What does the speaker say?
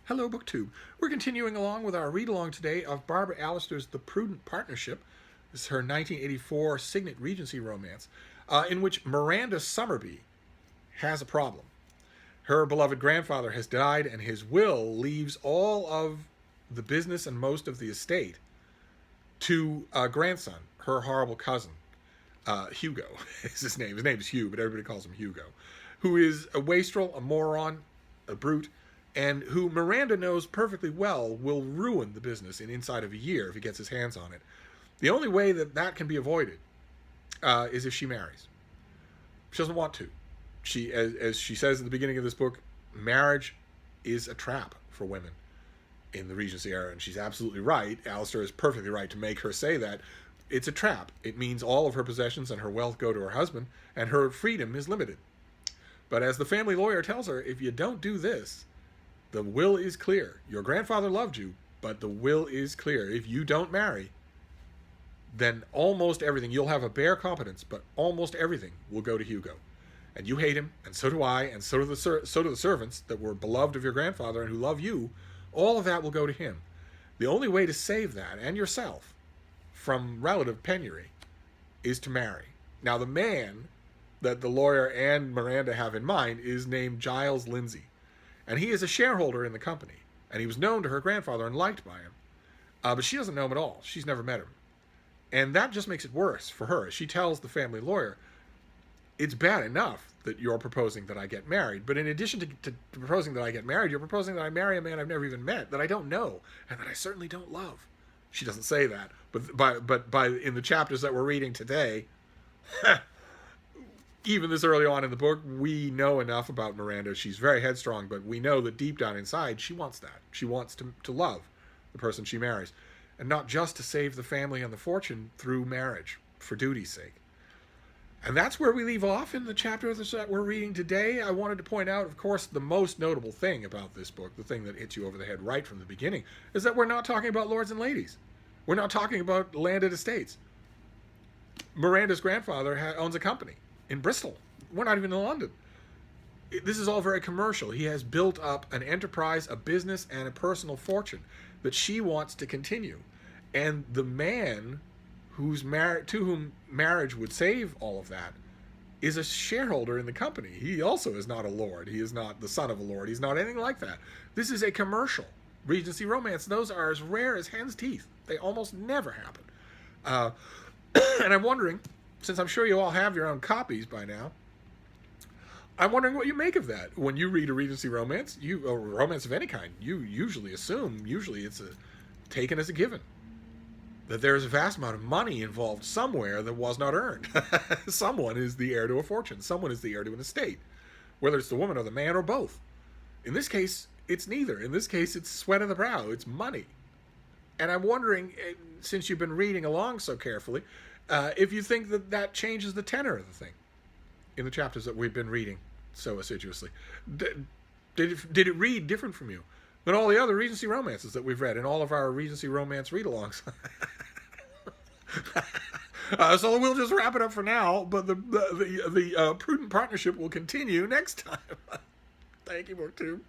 Hello, BookTube. We're continuing along with our read-along today of Barbara Allister's The Prudent Partnership. This is her 1984 Signet Regency romance, in which Miranda Somerby has a problem. Her beloved grandfather has died, and his will leaves all of the business and most of the estate to a grandson, her horrible cousin, Hugo is his name. His name is Hugh, but everybody calls him Hugo, who is a wastrel, a moron, a brute, and who Miranda knows perfectly well will ruin the business inside of a year if he gets his hands on it. The only way that that can be avoided is if she marries. She doesn't want to. She, as she says at the beginning of this book, marriage is a trap for women in the Regency era, and she's absolutely right. Allister is perfectly right to make her say that. It's a trap. It means all of her possessions and her wealth go to her husband, and her freedom is limited. But as the family lawyer tells her, if you don't do this, the will is clear. Your grandfather loved you, but the will is clear. If you don't marry, then almost everything, you'll have a bare competence, but almost everything will go to Hugo. And you hate him, and so do I, and so do the servants that were beloved of your grandfather and who love you. All of that will go to him. The only way to save that, and yourself, from relative penury, is to marry. Now, the man that the lawyer and Miranda have in mind is named Giles Lindsay. And he is a shareholder in the company. And he was known to her grandfather and liked by him. But she doesn't know him at all. She's never met him. And that just makes it worse for her. She tells the family lawyer, it's bad enough that you're proposing that I get married, but in addition to proposing that I get married, you're proposing that I marry a man I've never even met, that I don't know, and that I certainly don't love. She doesn't say that, but by in the chapters that we're reading today, even this early on in the book, we know enough about Miranda. She's very headstrong, but we know that deep down inside, she wants that. She wants to love the person she marries, and not just to save the family and the fortune through marriage for duty's sake. And that's where we leave off in the chapter that we're reading today. I wanted to point out, of course, the most notable thing about this book, the thing that hits you over the head right from the beginning, is that we're not talking about lords and ladies. We're not talking about landed estates. Miranda's grandfather owns a company in Bristol. We're not even in London. This is all very commercial. He has built up an enterprise, a business, and a personal fortune that she wants to continue. And the man to whom marriage would save all of that is a shareholder in the company. He also is not a lord. He is not the son of a lord. He's not anything like that. This is a commercial Regency romance. Those are as rare as hen's teeth. They almost never happen. And I'm wondering, since I'm sure you all have your own copies by now, I'm wondering what you make of that. When you read a Regency romance, a romance of any kind, you usually assume, it's taken as a given, that there is a vast amount of money involved somewhere that was not earned. Someone is the heir to a fortune. Someone is the heir to an estate, whether it's the woman or the man or both. In this case, it's neither. In this case, it's sweat of the brow. It's money. And I'm wondering, since you've been reading along so carefully, if you think that changes the tenor of the thing in the chapters that we've been reading so assiduously. Did it read different from you than all the other Regency romances that we've read in all of our Regency romance read-alongs? So we'll just wrap it up for now, but the Prudent Partnership will continue next time. Thank you, BookTube.